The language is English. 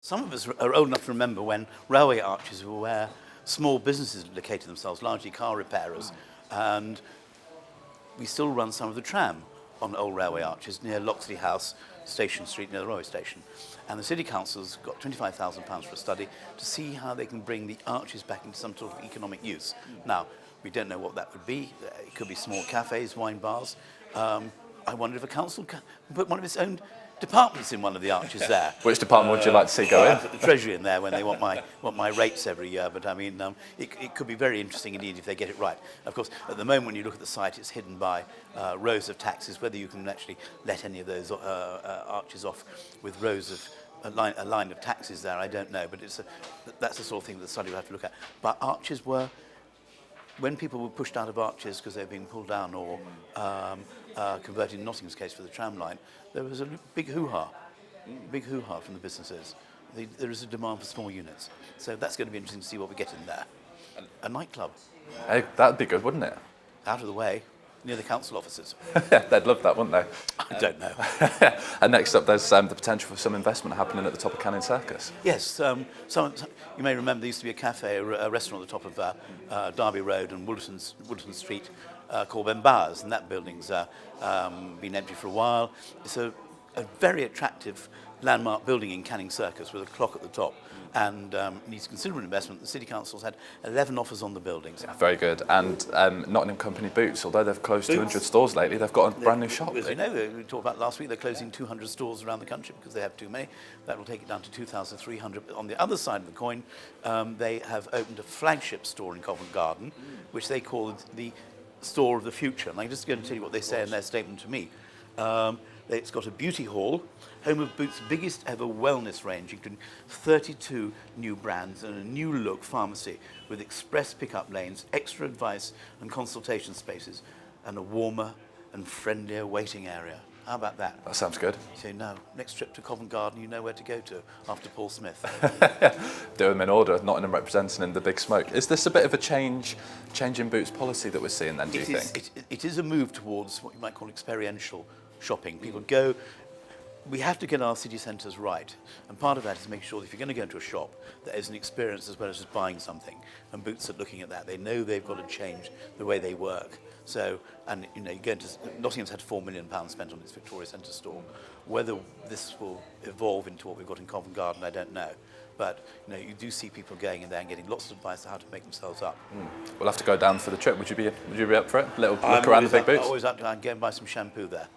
Some of us are old enough to remember when railway arches were where small businesses located themselves, largely car repairers, and we still run some of the tram on old railway arches near Loxley House, Station Street, near the railway station. And the City Council's got £25,000 for a study to see how they can bring the arches back into some sort of economic use. Now, we don't know what that would be. It could be small cafes, wine bars. I wonder if a council can put one of its own departments in one of the arches there. Which department would you like to see go in? I put the Treasury in there when they want my rates every year, but I mean, it could be very interesting indeed if they get it right. Of course, at the moment when you look at the site, it's hidden by rows of taxis. Whether you can actually let any of those arches off with rows of a line of taxis there, I don't know, but that's the sort of thing that the study will have to look at. But arches were, when people were pushed out of arches because they were being pulled down or converted in Nottingham's case for the tram line, there was a big hoo-ha from the businesses. There is a demand for small units. So that's going to be interesting to see what we get in there. A nightclub. Hey, that'd be good, wouldn't it? Out of the way, near the council offices. They'd love that, wouldn't they? I don't know. And next up, there's the potential for some investment happening at the top of Canning Circus. Yes, you may remember there used to be a cafe, a restaurant at the top of Derby Road and Woollerton Street called Ben Bowers, and that building's been empty for a while. It's a very attractive landmark building in Canning Circus with a clock at the top, and needs considerable investment. The City Council's had 11 offers on the buildings. Very good. And Nottingham Company Boots, although they've closed 200 stores lately, they've got a brand new shop. As you know, we talked about last week, they're closing 200 stores around the country because they have too many. That will take it down to 2,300. But on the other side of the coin, they have opened a flagship store in Covent Garden, which they call the store of the future. And I'm just going to tell you what they say in their statement to me. It's got a beauty hall, home of Boots' biggest ever wellness range, including 32 new brands and a new look pharmacy with express pickup lanes, extra advice and consultation spaces, and a warmer and friendlier waiting area. How about that? That sounds good. So now, next trip to Covent Garden, you know where to go to after Paul Smith. Do them in order, Nottingham representing in the big smoke. Is this a bit of a change in Boots policy that we're seeing then, do you think? It is a move towards what you might call experiential shopping. People go, we have to get our city centres right, and part of that is make sure that if you're going to go into a shop, there is an experience as well as just buying something. And Boots are looking at that. They know they've got to change the way they work. So, and you know, you go into Nottingham's had £4 million spent on its Victoria Centre store. Whether this will evolve into what we've got in Covent Garden, I don't know. But you know, you do see people going in there and getting lots of advice on how to make themselves up. We'll have to go down for the trip. Would you be up for it? A little look around the big Boots? I'm always up to go and buy some shampoo there.